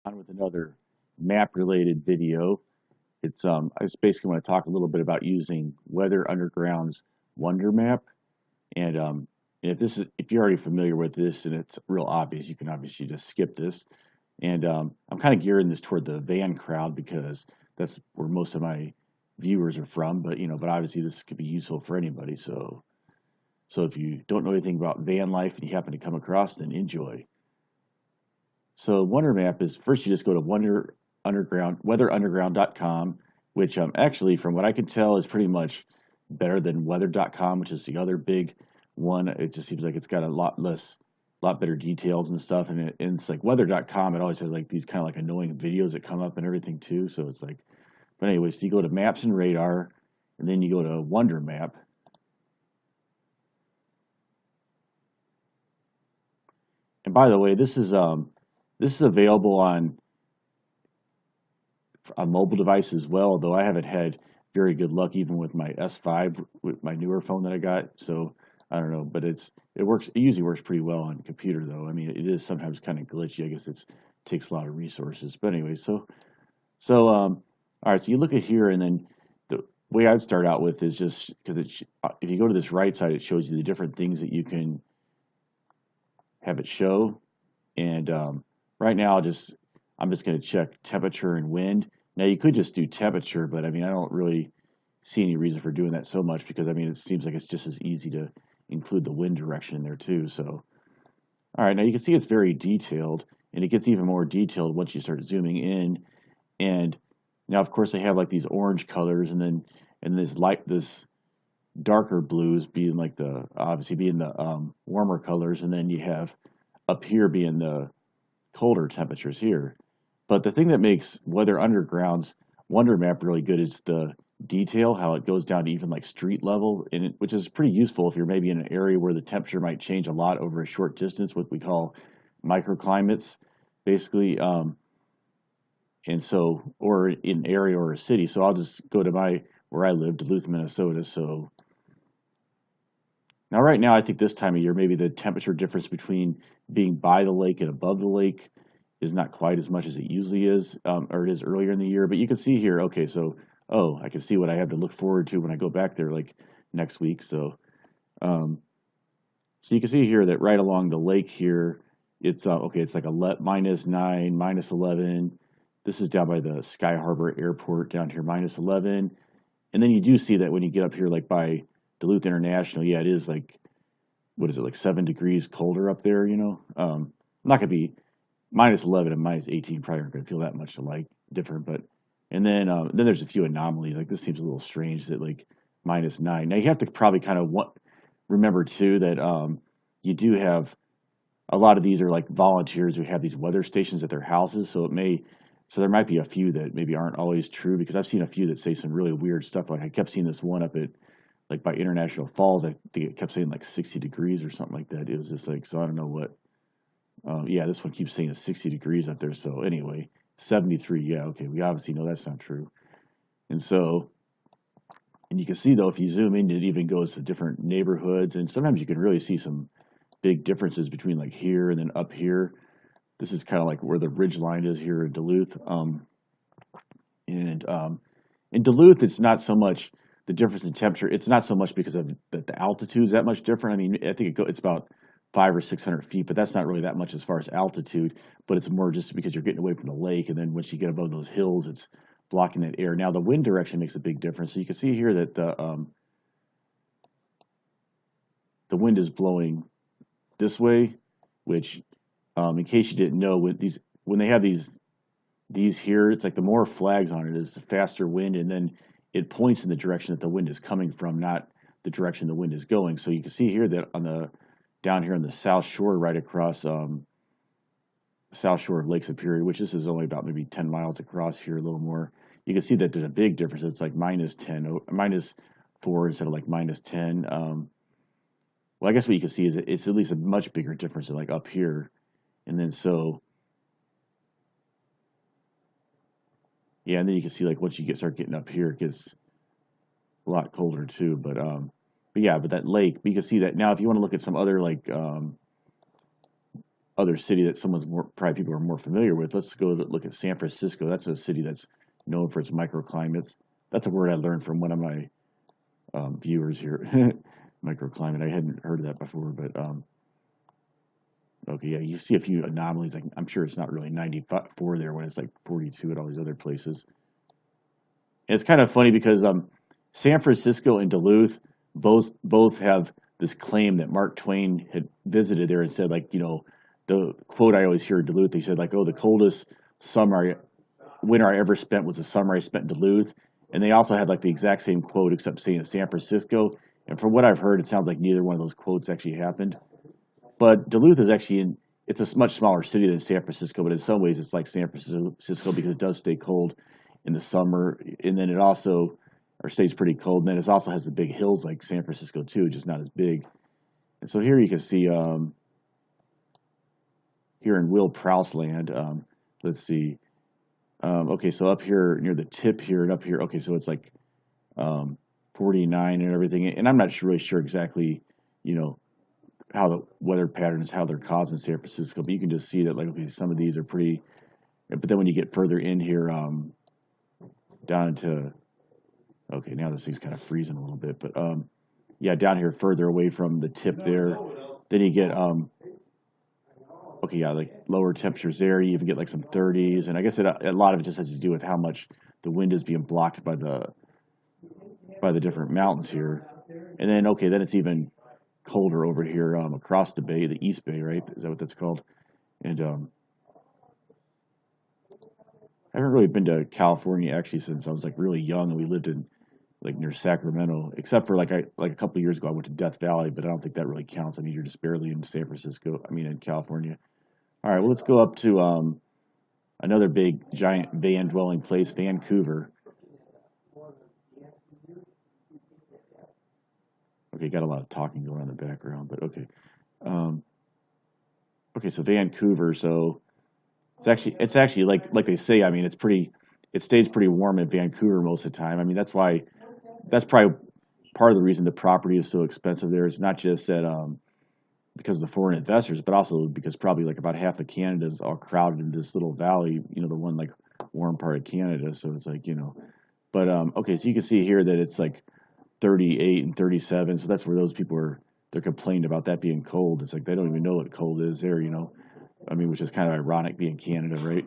On with another map related video. I just basically want to talk a little bit about using Weather Underground's Wundermap. And if you're already familiar with this and it's real obvious, you can obviously just skip this. And I'm kind of gearing this toward the van crowd because that's where most of my viewers are from. But obviously this could be useful for anybody. So if you don't know anything about van life and you happen to come across, then enjoy. So Wundermap is first you just go to weatherunderground.com, which actually from what I can tell is pretty much better than weather.com, which is the other big one. It just seems like it's got a lot better details and stuff. And it's like weather.com, it always has like these kind of like annoying videos that come up and everything too. So it's like, but anyways, so you go to maps and radar, and then you go to Wundermap. And by the way, this is available on mobile device as well, though I haven't had very good luck even with my S5 with my newer phone that I got. So I don't know, but it usually works pretty well on computer though. I mean, it is sometimes kind of glitchy. I guess it takes a lot of resources. But anyway, so all right, so you look at here, and then the way I'd start out with is just because if you go to this right side, it shows you the different things that you can have it show. And right now, I'm just going to check temperature and wind. Now you could just do temperature, but I mean I don't really see any reason for doing that so much because I mean it seems like it's just as easy to include the wind direction in there too. So all right, now you can see it's very detailed, and it gets even more detailed once you start zooming in. And now of course they have like these orange colors, and this darker blues being like the obviously being the warmer colors, and then you have up here being the colder temperatures here. But the thing that makes Weather Underground's Wundermap really good is the detail, how it goes down to even like street level, which is pretty useful if you're maybe in an area where the temperature might change a lot over a short distance, what we call microclimates, basically. And so, or in an area or a city. So I'll just go to where I live, Duluth, Minnesota. So now, right now, I think this time of year, maybe the temperature difference between being by the lake and above the lake is not quite as much as it usually is, or it is earlier in the year. But you can see here, okay, so, oh, I can see what I have to look forward to when I go back there, like next week. Um, so you can see here that right along the lake here, it's okay, it's like a -9, -11. This is down by the Sky Harbor Airport down here, -11. And then you do see that when you get up here, like by Duluth International, yeah, it is like, what is it, like 7 degrees colder up there, you know? Not gonna be -11 and -18, probably aren't gonna feel that much alike different, but and then there's a few anomalies. Like this seems a little strange that like -9. Now you have to probably kind of remember too that you do have a lot of these are like volunteers who have these weather stations at their houses, so there might be a few that maybe aren't always true because I've seen a few that say some really weird stuff. Like I kept seeing this one up at like by International Falls. I think it kept saying like 60 degrees or something like that. It was just like, so I don't know what. Yeah, this one keeps saying it's 60 degrees up there. So anyway, 73. Yeah, okay. We obviously know that's not true. And so, and you can see though, if you zoom in, it even goes to different neighborhoods. And sometimes you can really see some big differences between like here and then up here. This is kind of like where the ridge line is here in Duluth. And in Duluth, it's not so much the difference in temperature. It's not so much because of the altitude is that much different. I mean, I think it's about 500 or 600 feet, but that's not really that much as far as altitude. But it's more just because you're getting away from the lake, and then once you get above those hills, it's blocking that air. Now the wind direction makes a big difference. So you can see here that the wind is blowing this way, which in case you didn't know, when they have these here, it's like the more flags on it is the faster wind, and then it points in the direction that the wind is coming from, not the direction the wind is going. So you can see here that down here on the south shore, right across south shore of Lake Superior, which this is only about maybe 10 miles across here, a little more. You can see that there's a big difference. It's like -10, -4 instead of like -10. Well, I guess what you can see is it's at least a much bigger difference than like up here. And then so yeah, and then you can see like once you start getting up here, it gets a lot colder too. But yeah, but that lake, you can see that now. If you want to look at some other like other city that probably people are more familiar with. Let's go look at San Francisco. That's a city that's known for its microclimates. That's a word I learned from one of my viewers here. Microclimate. I hadn't heard of that before, but okay, yeah, you see a few anomalies. Like I'm sure it's not really 94 there when it's like 42 at all these other places. And it's kind of funny because San Francisco and Duluth both have this claim that Mark Twain had visited there and said, like, the quote I always hear in Duluth, he said, like, oh, the coldest winter I ever spent was the summer I spent in Duluth. And they also had like the exact same quote except saying San Francisco. And from what I've heard, it sounds like neither one of those quotes actually happened. But Duluth is actually it's a much smaller city than San Francisco, but in some ways it's like San Francisco because it does stay cold in the summer, and then it also or stays pretty cold. And then it also has the big hills like San Francisco too, just not as big. And so here you can see here in Will Prouse land. Let's see. Okay, so up here near the tip here and up here. Okay, so it's like 49 and everything. And I'm not really sure exactly, how the weather patterns, how they're caused in San Francisco, but you can just see that, like, okay, some of these are pretty. But then when you get further in here, down into, okay, now this thing's kind of freezing a little bit, but yeah, down here further away from the tip there, then you get okay, yeah, like lower temperatures there. You even get like some 30s, and I guess a lot of it just has to do with how much the wind is being blocked by the different mountains here. And then okay, then it's even colder over here across the bay, the East Bay, right? Is that what that's called? And I haven't really been to California actually since I was like really young, and we lived in like near Sacramento, except for like a couple of years ago I went to Death Valley, but I don't think that really counts. I mean, you're just barely in San Francisco. I mean, in California. All right, well, let's go up to another big giant van dwelling place, Vancouver. Okay, got a lot of talking going on in the background, but okay. Um, okay, so Vancouver. So it's actually like they say. I mean, it stays pretty warm in Vancouver most of the time. I mean, that's probably part of the reason the property is so expensive there. It's not just that because of the foreign investors, but also because probably like about half of Canada is all crowded in this little valley. The one like warm part of Canada. So it's like but okay, so you can see here that it's like 38 and 37. So that's where those people they're complaining about that being cold. It's like they don't even know what cold is there. I mean, which is kind of ironic being Canada, right?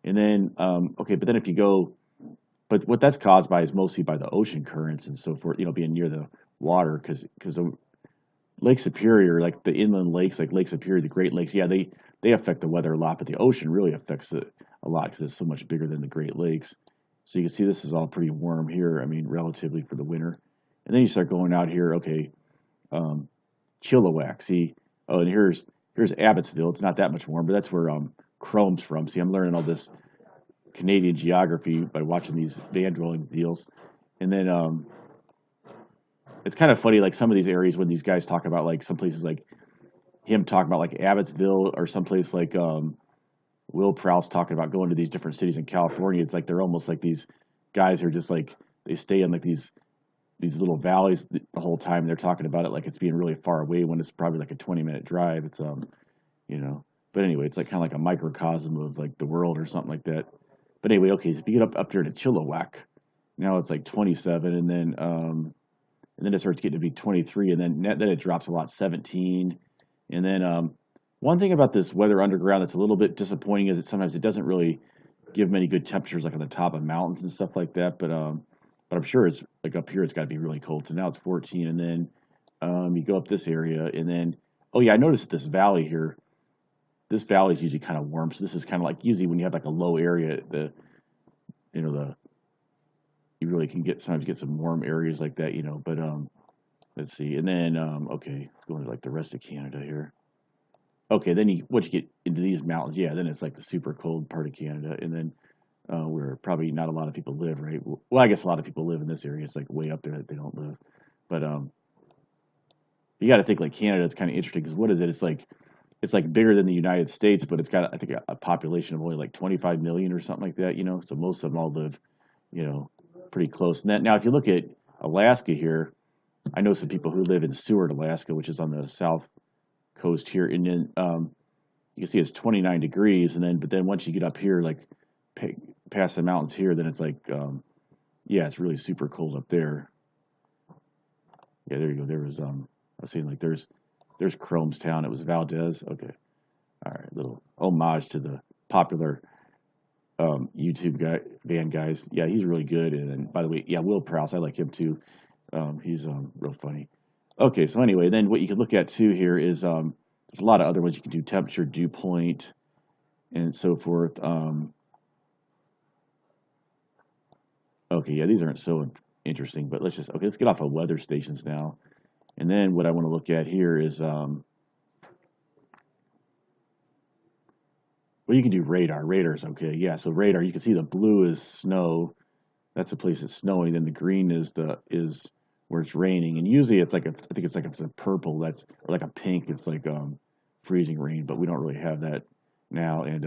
And then okay, but then if you go, but what that's caused by is mostly by the ocean currents and so forth. Being near the water because Lake Superior, like the inland lakes, like Lake Superior, the Great Lakes, yeah, they affect the weather a lot, but the ocean really affects it a lot because it's so much bigger than the Great Lakes. So you can see this is all pretty warm here. I mean, relatively for the winter. And then you start going out here, okay, Chilliwack. See, oh, and here's Abbotsville. It's not that much warm, but that's where Chrome's from. See, I'm learning all this Canadian geography by watching these van dwelling deals. And then it's kind of funny, like some of these areas when these guys talk about like some places like him talking about like Abbotsville or someplace like Will Prouse talking about going to these different cities in California. It's like they're almost like these guys who are just like they stay in like these little valleys the whole time. They're talking about it like it's being really far away when it's probably like a 20-minute drive. It's but anyway, it's like kind of like a microcosm of like the world or something like that. But anyway, okay, so if you get up here to Chilliwack, now it's like 27, and then it starts getting to be 23, and then it drops a lot, 17, and then one thing about this weather underground that's a little bit disappointing is that sometimes it doesn't really give many good temperatures like on the top of mountains and stuff like that. But I'm sure it's like up here it's got to be really cold. So now it's 14, and then you go up this area, and then oh yeah, I noticed this valley here. This valley is usually kind of warm, so this is kind of like usually when you have like a low area, the you really can sometimes get some warm areas like that, But let's see, and then okay, going to like the rest of Canada here. Okay, then once you get into these mountains, yeah, then it's like the super cold part of Canada, and then where probably not a lot of people live, right? Well, I guess a lot of people live in this area. It's like way up there that they don't live, but you got to think like Canada. It's kind of interesting because what is it? It's like bigger than the United States, but it's got I think a population of only like 25 million or something like that, So most of them all live, pretty close. And now if you look at Alaska here, I know some people who live in Seward, Alaska, which is on the south coast here, and then you can see it's 29 degrees, and then but then once you get up here, like past the mountains here, then it's like yeah, it's really super cold up there. Yeah, there you go. There was I was seeing like there's Chromestown. It was Valdez. Okay, all right, little homage to the popular YouTube guy band guys. Yeah, he's really good. And then, by the way, yeah, Will Prowse, I like him too. He's real funny. Okay, so anyway, then what you can look at too here is there's a lot of other ones you can do: temperature, dew point, and so forth. Okay, yeah, these aren't so interesting, but let's get off of weather stations now. And then what I want to look at here is well, you can do radar. Radar's okay. Yeah, so radar, you can see the blue is snow. That's the place it's snowing. Then the green is where it's raining. And usually it's like I think it's a purple that's or like a pink. It's like freezing rain, but we don't really have that now. And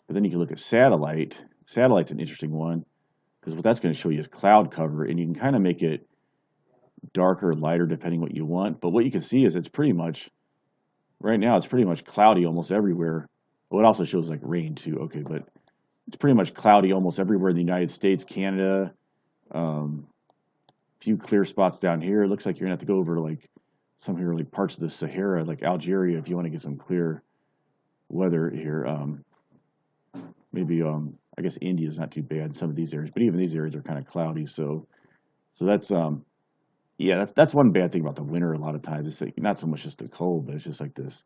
but then you can look at satellite. Satellite's an interesting one because what that's going to show you is cloud cover, and you can kind of make it darker or lighter depending what you want. But what you can see is it's pretty much right now it's pretty much cloudy almost everywhere. Well, it also shows like rain too. Okay, but it's pretty much cloudy almost everywhere in the United States, Canada. Few clear spots down here. It looks like you're gonna have to go over to like some here like parts of the Sahara, like Algeria, if you want to get some clear weather here. Maybe I guess India is not too bad in some of these areas, but even these areas are kind of cloudy. So that's yeah, that's one bad thing about the winter. A lot of times it's like not so much just the cold, but it's just like this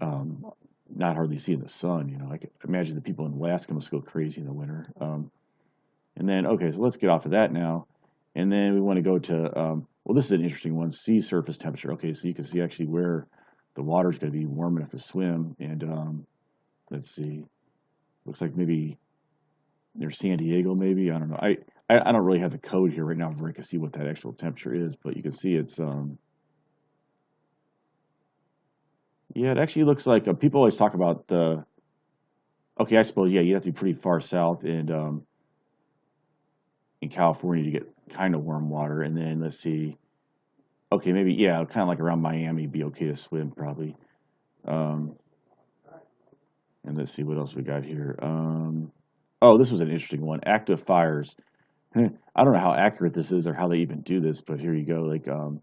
um, not hardly seeing the sun. You know, I can imagine the people in Alaska must go crazy in the winter. And then okay, so let's get off of that now, and then we want to go to well, this is an interesting one: sea surface temperature. Okay, so you can see actually where the water is going to be warm enough to swim, and let's see, looks like maybe near San Diego, maybe I don't know. I don't really have the code here right now where I can see what that actual temperature is, but you can see it's yeah, it actually looks like people always talk about the okay, I suppose yeah, you have to be pretty far south and in California to get kind of warm water, and then let's see, okay, maybe yeah, kind of like around Miami, be okay to swim probably. Um, and let's see what else we got here. Oh, this was an interesting one. Active fires. I don't know how accurate this is or how they even do this, but here you go. Like, um,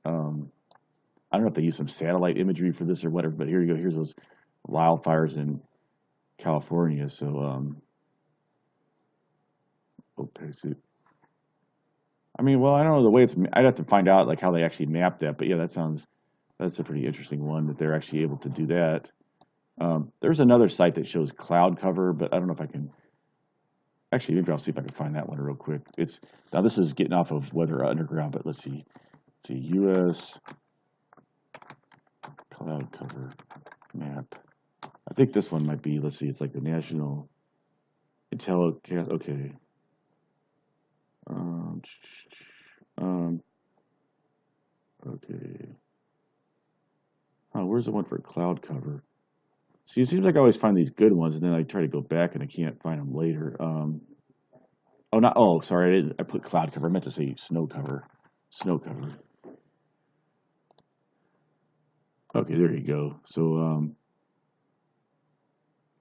I don't know if they use some satellite imagery for this or whatever, but here you go. Here's those wildfires in California. So, okay, I mean, well, I don't know the way it's. I'd have to find out like how they actually map that, but yeah, that's a pretty interesting one that they're actually able to do that. There's another site that shows cloud cover, but I don't know if I can. Actually, maybe I'll see if I can find that one real quick. It's now this is getting off of Weather Underground, but let's see. See U.S. cloud cover map. I think this one might be. Let's see. It's like the National Intelligence. Okay. Um, um, okay. Oh, where's the one for cloud cover? See, it seems like I always find these good ones, and then I try to go back and I can't find them later. Oh, not. Oh, sorry. I put cloud cover. I meant to say snow cover. Snow cover. Okay, there you go. So,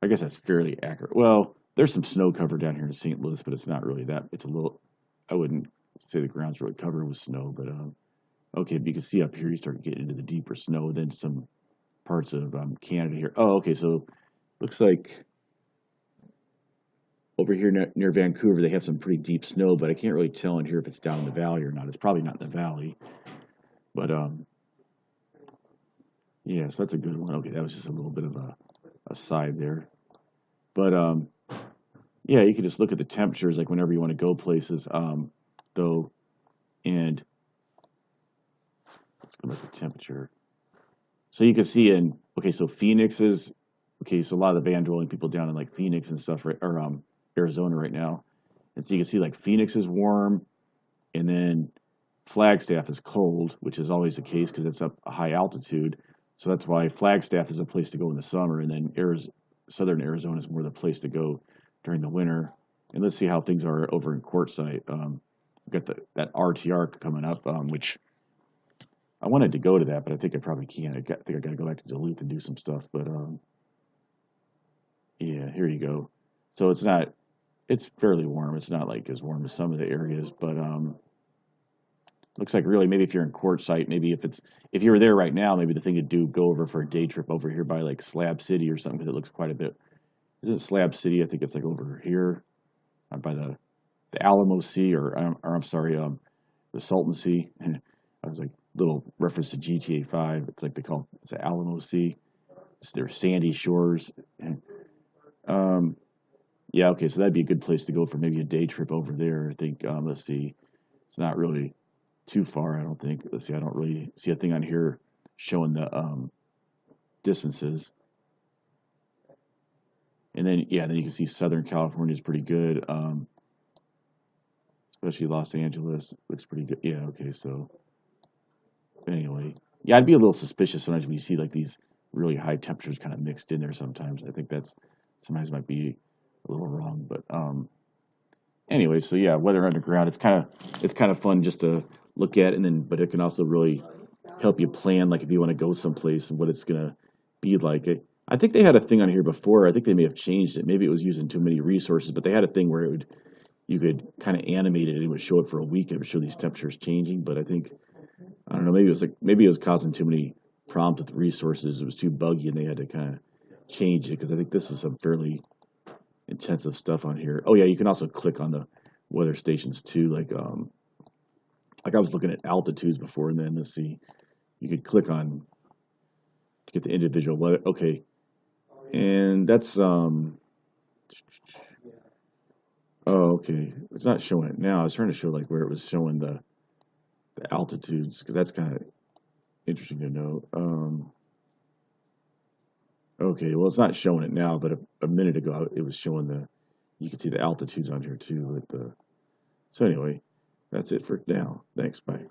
I guess that's fairly accurate. Well, there's some snow cover down here in St. Louis, but it's not really that. It's a little. I wouldn't say the ground's really covered with snow, but okay. But you can see up here, you start getting into the deeper snow. Then some parts of Canada here. Oh, okay. So, looks like over here near Vancouver, they have some pretty deep snow, but I can't really tell in here if it's down in the valley or not. It's probably not in the valley, but yeah, so that's a good one. Okay, that was just a little bit of a side there, but yeah, you can just look at the temperatures like whenever you want to go places, though, and let's go at the temperature. So you can see in okay, so Phoenix is okay. So a lot of the van dwelling people down in like Phoenix and stuff, right, or Arizona right now, and so you can see like Phoenix is warm, and then Flagstaff is cold, which is always the case because it's up a high altitude. So that's why Flagstaff is a place to go in the summer, and then southern Arizona is more the place to go during the winter. And let's see how things are over in Quartzsite. We've got that RTR coming up, which I wanted to go to that, but I think I probably can't. I think I got to go back to Duluth and do some stuff. But yeah, here you go. So it's not. It's fairly warm. It's not like as warm as some of the areas, but looks like really maybe if you're in Quartzsite, maybe if you were there right now, maybe the thing to do go over for a day trip over here by like Slab City or something because it looks quite a bit. Isn't it Slab City? I think it's like over here by the Alamo Sea or I'm sorry, the Salton Sea. I was like little reference to GTA 5. It's like they call it's the Alamo Sea. It's their sandy shores. Um, yeah, okay, so that'd be a good place to go for maybe a day trip over there. I think. Let's see, it's not really too far. I don't think. Let's see, I don't really see a thing on here showing the distances. And then yeah, then you can see Southern California is pretty good. Especially Los Angeles looks pretty good. Yeah, okay, so anyway, yeah, I'd be a little suspicious sometimes when you see like these really high temperatures kind of mixed in there. Sometimes I think that's sometimes might be a little wrong, but anyway, so yeah, weather underground. It's kind of fun just to look at, and then but it can also really help you plan like if you want to go someplace and what it's gonna be like. I think they had a thing on here before. I think they may have changed it. Maybe it was using too many resources, but they had a thing where it would you could kind of animate it and it would show it for a week and it would show these temperatures changing. But I don't know, maybe it was causing too many prompts with resources. It was too buggy and they had to kind of change it because I think this is some fairly intensive stuff on here. Oh yeah, you can also click on the weather stations too. Like I was looking at altitudes before, and then let's see, you could click on to get the individual weather. Okay, and that's oh okay, it's not showing it now. I was trying to show like where it was showing the altitudes because that's kind of interesting to know. Okay, well it's not showing it now, but a minute ago it was showing you can see the altitudes on here too. So anyway, that's it for now. Thanks. Bye.